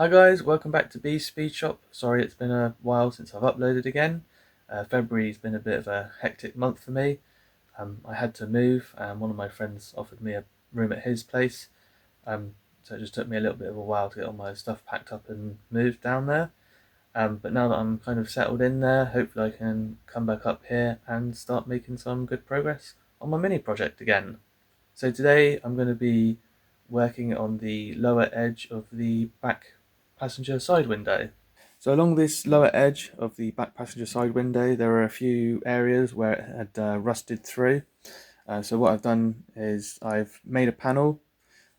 Hi guys, welcome back to B's Speed Shop. Sorry it's been a while since I've uploaded again. February's been a bit of a hectic month for me. I had to move and one of my friends offered me a room at his place. So it just took me a little bit of a while to get all my stuff packed up and moved down there. But now that I'm kind of settled in there, hopefully I can come back up here and start making some good progress on my mini project again. So today I'm going to be working on the lower edge of the back passenger side window. So along this lower edge of the back passenger side window there are a few areas where it had rusted through. So what I've done is I've made a panel.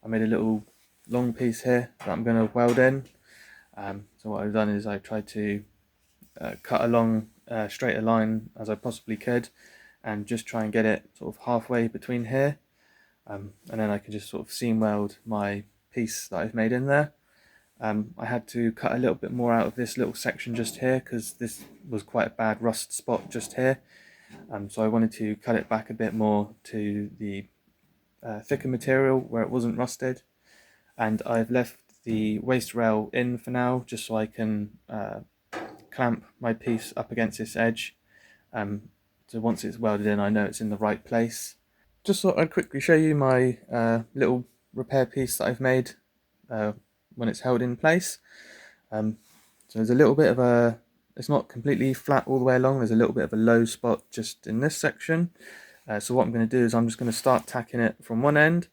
I made a little long piece here that I'm going to weld in. So what I've done is I've tried to cut along straight a line as I possibly could and just try and get it sort of halfway between here. And then I can just sort of seam weld my piece that I've made in there. I had to cut a little bit more out of this little section just here because this was quite a bad rust spot just here. So I wanted to cut it back a bit more to the thicker material where it wasn't rusted. And I've left the waste rail in for now just so I can clamp my piece up against this edge. So once it's welded in I know it's in the right place. Just thought I'd quickly show you my little repair piece that I've made when it's held in place. So there's a little bit of a, it's not completely flat all the way along, there's a little bit of a low spot just in this section. So what I'm going to do is I'm just going to start tacking it from one end.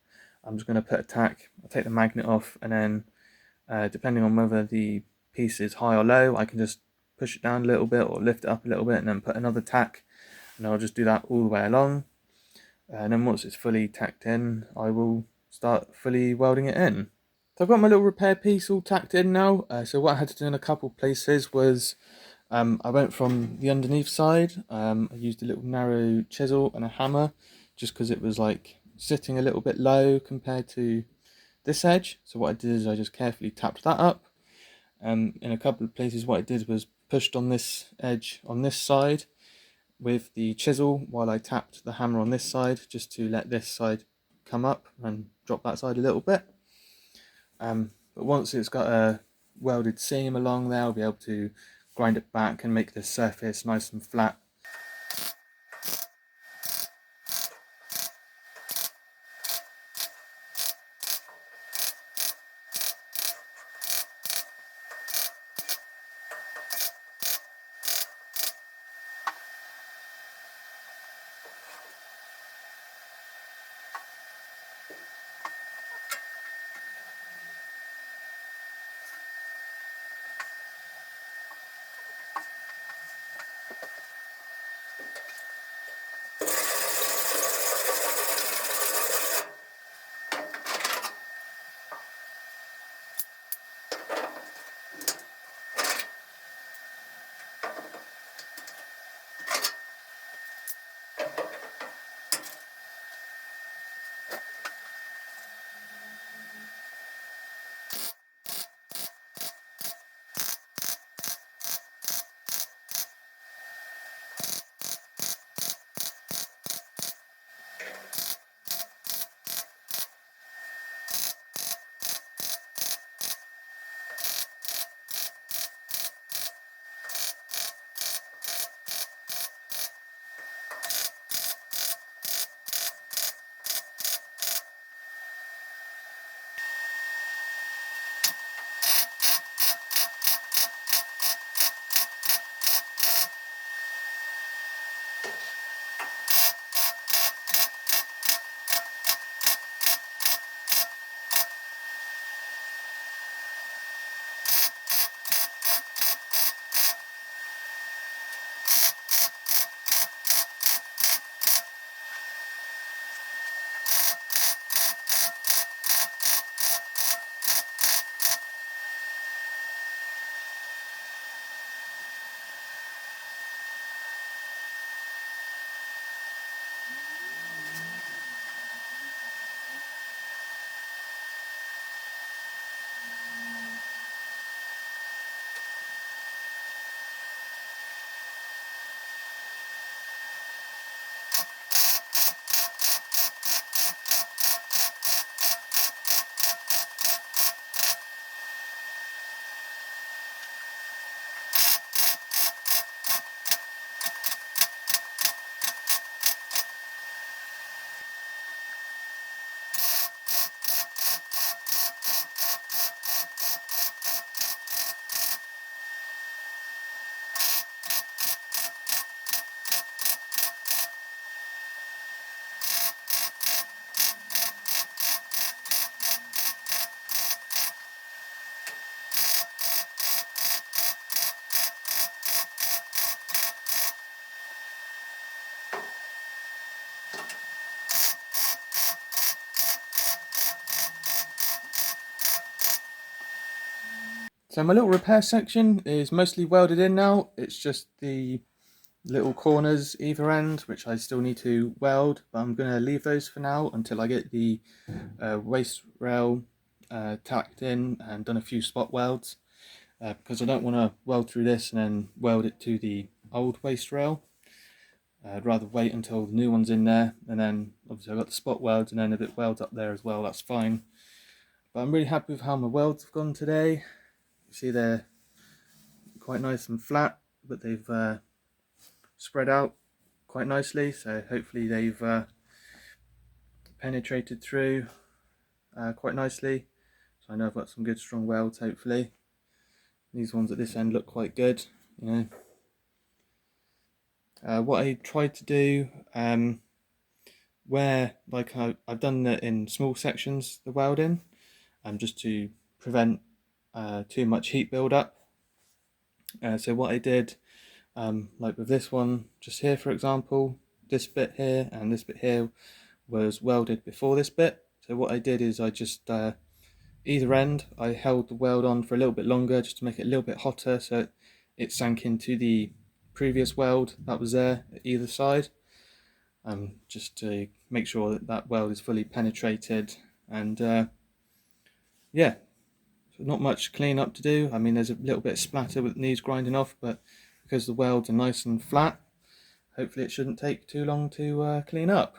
I'm just going to put a tack, I'll take the magnet off, and then depending on whether the piece is high or low, I can just push it down a little bit or lift it up a little bit and then put another tack, and I'll just do that all the way along. And then once it's fully tacked in, I will start fully welding it in. So I've got my little repair piece all tacked in now. So what I had to do in a couple places was I went from the underneath side. I used a little narrow chisel and a hammer just because it was like sitting a little bit low compared to this edge. So what I did is I just carefully tapped that up. In a couple of places what I did was pushed on this edge on this side with the chisel while I tapped the hammer on this side just to let this side come up and drop that side a little bit. But once it's got a welded seam along there, I'll be able to grind it back and make the surface nice and flat. So my little repair section is mostly welded in now. It's just the little corners either end which I still need to weld, but I'm going to leave those for now until I get the waist rail tacked in and done a few spot welds, because I don't want to weld through this and then weld it to the old waist rail. I'd rather wait until the new one's in there, and then obviously I've got the spot welds, and then if it welds up there as well, that's fine. But I'm really happy with how my welds have gone today. You see they're quite nice and flat, but they've spread out quite nicely, so hopefully they've penetrated through quite nicely. So I know I've got some good strong welds hopefully. These ones at this end look quite good, you know. What I tried to do, where like I've done that in small sections, the welding, just to prevent too much heat build up. So what I did, like with this one just here for example, this bit here and this bit here was welded before this bit. So what I did is I just either end I held the weld on for a little bit longer just to make it a little bit hotter, so it sank into the previous weld that was there at either side, just to make sure that that weld is fully penetrated. And yeah, so not much clean up to do. I mean, there's a little bit of splatter that needs grinding off, but because the welds are nice and flat, hopefully it shouldn't take too long to clean up.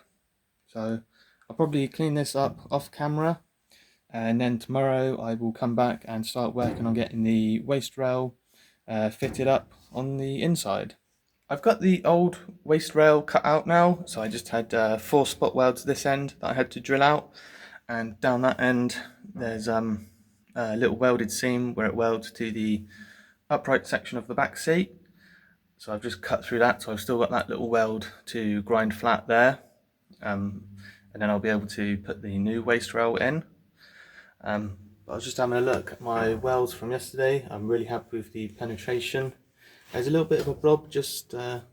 So I'll probably clean this up off camera, and then tomorrow I will come back and start working on getting the waist rail fitted up on the inside. I've got the old waist rail cut out now, so I just had 4 spot welds this end that I had to drill out, and down that end there's a little welded seam where it welds to the upright section of the back seat. So I've just cut through that, so I've still got that little weld to grind flat there, and then I'll be able to put the new waist rail in. But I was just having a look at my welds from yesterday. I'm really happy with the penetration. There's a little bit of a blob just there,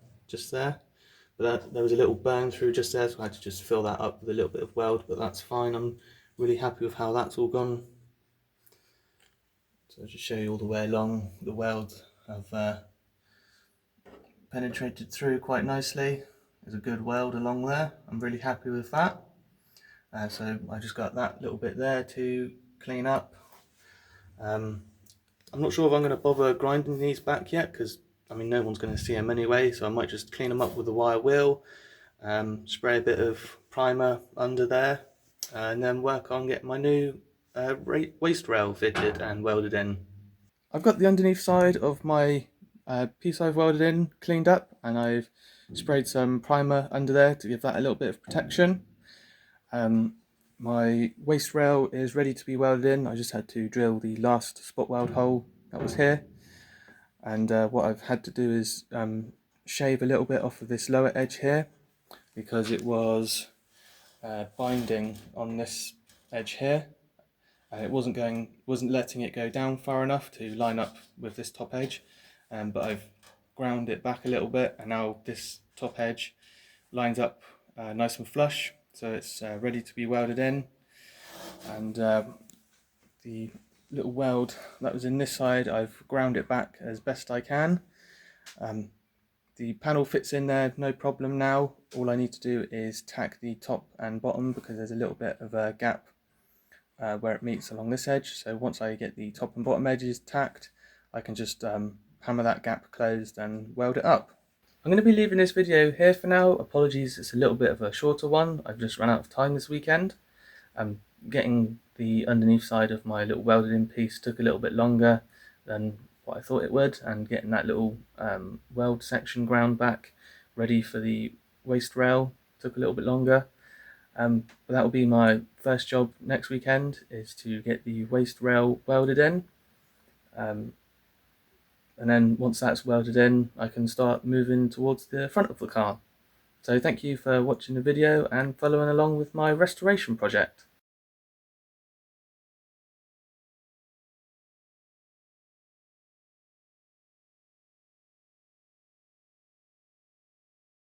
but there was a little burn through just there, so I had to just fill that up with a little bit of weld, but that's fine. I'm really happy with how that's all gone. So I'll just show you all the way along. The welds have penetrated through quite nicely. There's a good weld along there. I'm really happy with that. So I just got that little bit there to clean up. I'm not sure if I'm going to bother grinding these back yet, because I mean no one's going to see them anyway, so I might just clean them up with a wire wheel, spray a bit of primer under there, and then work on getting my new waist rail fitted and welded in. I've got the underneath side of my piece I've welded in cleaned up, and I've sprayed some primer under there to give that a little bit of protection. My waist rail is ready to be welded in. I just had to drill the last spot weld hole that was here, and what I've had to do is shave a little bit off of this lower edge here, because it was binding on this edge here, and it wasn't letting it go down far enough to line up with this top edge, but I've ground it back a little bit, and now this top edge lines up nice and flush, so it's ready to be welded in. And the little weld that was in this side, I've ground it back as best I can. The panel fits in there no problem now. All I need to do is tack the top and bottom, because there's a little bit of a gap where it meets along this edge. So once I get the top and bottom edges tacked, I can just hammer that gap closed and weld it up. I'm going to be leaving this video here for now. Apologies, it's a little bit of a shorter one. I've just run out of time this weekend. Getting the underneath side of my little welded in piece took a little bit longer than what I thought it would, and getting that little weld section ground back ready for the waist rail took a little bit longer. But that will be my first job next weekend, is to get the waist rail welded in. And then once that's welded in, I can start moving towards the front of the car. So thank you for watching the video and following along with my restoration project.